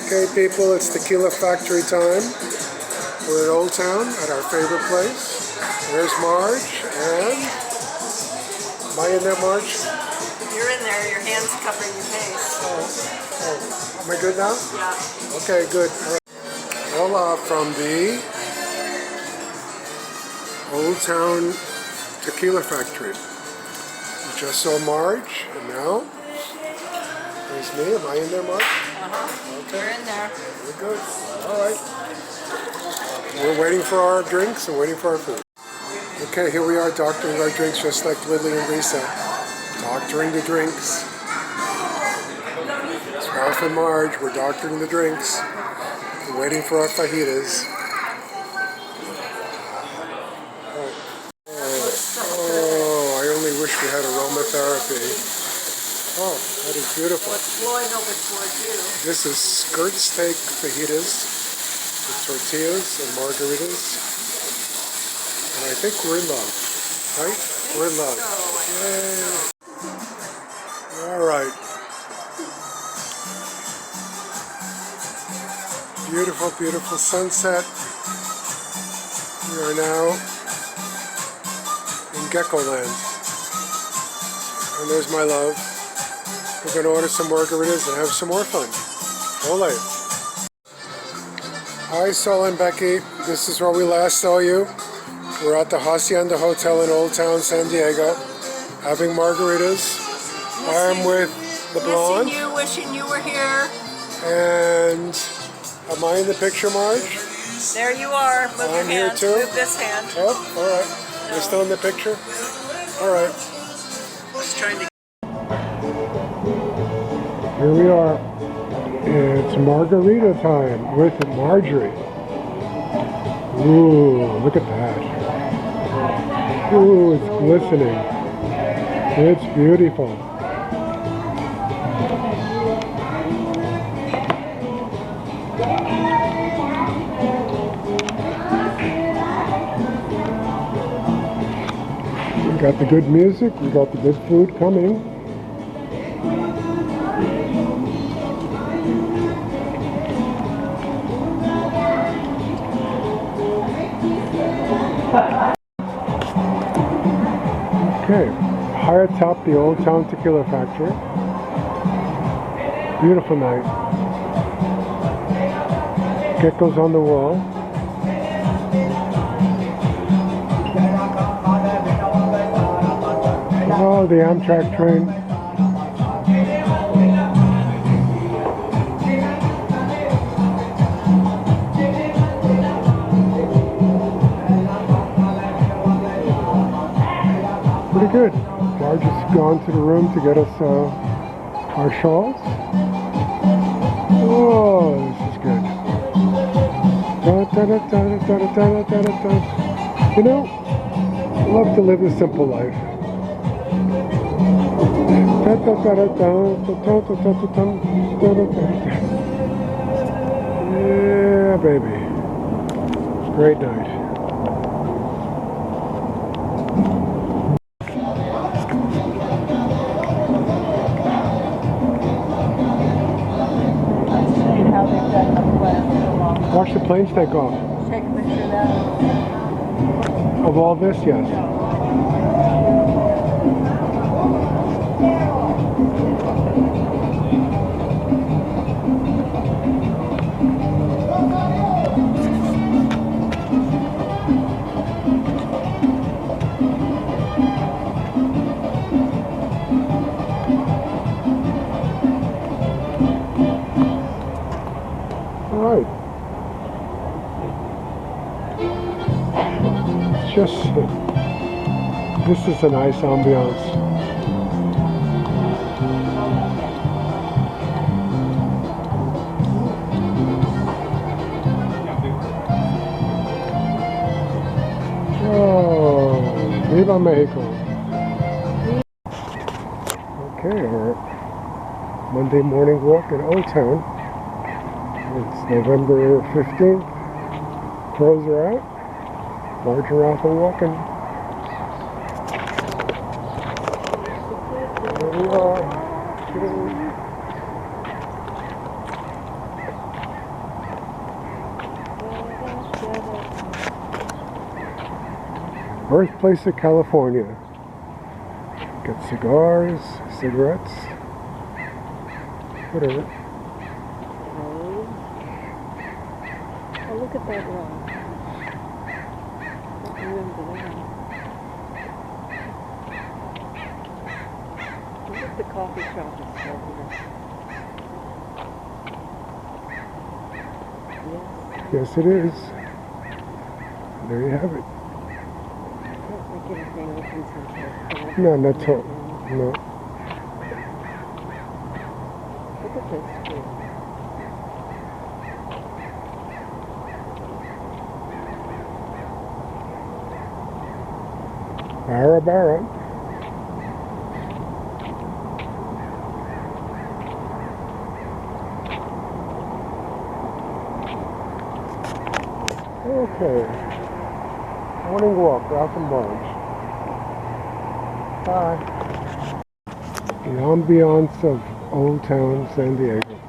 Okay, people, it's Tequila Factory time. We're in Old Town at our favorite place. There's Marge, and am I in there, Marge? You're in there. Your hand's covering your face. Oh, am I good now? Yeah. Okay, good. All right. Hola from the Old Town Tequila Factory. We just saw Marge, and now there's me. Am I in there, Marge? Okay. You're in there. We're good. All right. We're waiting for our drinks and waiting for our food. Okay, here we are doctoring our drinks just like Lily and Lisa. Doctoring the drinks. It's Ralph and Marge. We're doctoring the drinks. We're waiting for our fajitas. Oh, I only wish we had aromatherapy. Oh, that is beautiful. What's flowing over towards you? This is skirt steak fajitas with tortillas and margaritas. And I think we're in love, right? We're in love. Yay. All right. Beautiful, beautiful sunset. We are now in Gecko Land. And there's my love. We're going to order some margaritas and have some more fun. Ole. Hi, Sol and Becky. This is where we last saw you. We're at the Hacienda Hotel in Old Town, San Diego, having margaritas. I'm with the blonde. Wishing you were here. And am I in the picture, Marge? There you are. Move your hand. Here too? Move this hand. Oh, all right. You're still in the picture? All right. Just trying to. Here we are. It's margarita time with Marjorie. Ooh, look at that. Ooh, it's glistening. It's beautiful. We got the good music, we got the good food coming. Okay, high atop the Old Town Tequila Factory. Beautiful night. Geckos on the wall. Oh, the Amtrak train. Pretty good. Marge has gone to the room to get us our shawls. Oh, this is good. You know, I love to live a simple life. Yeah, baby. Great night. Watch the planes take off. Take a picture of that. Of all this, yes. All right. Just, this is a nice ambiance. Oh, Viva Mexico. Okay, our Monday morning walk in Old Town. It's November 15th. Crows are out. Marge and Ralph are walking. There we are. Birthplace of California. Get cigars, cigarettes, whatever. Oh, look at that rock. I remember that. Look at the coffee shop is over there. Yes. Yes, it is. There you have it. I don't think anything opens until No, not all. No. Look at this tree. Barra Barra. Okay. Morning walk, Gotham Barge. Bye. The ambiance of Old Town San Diego.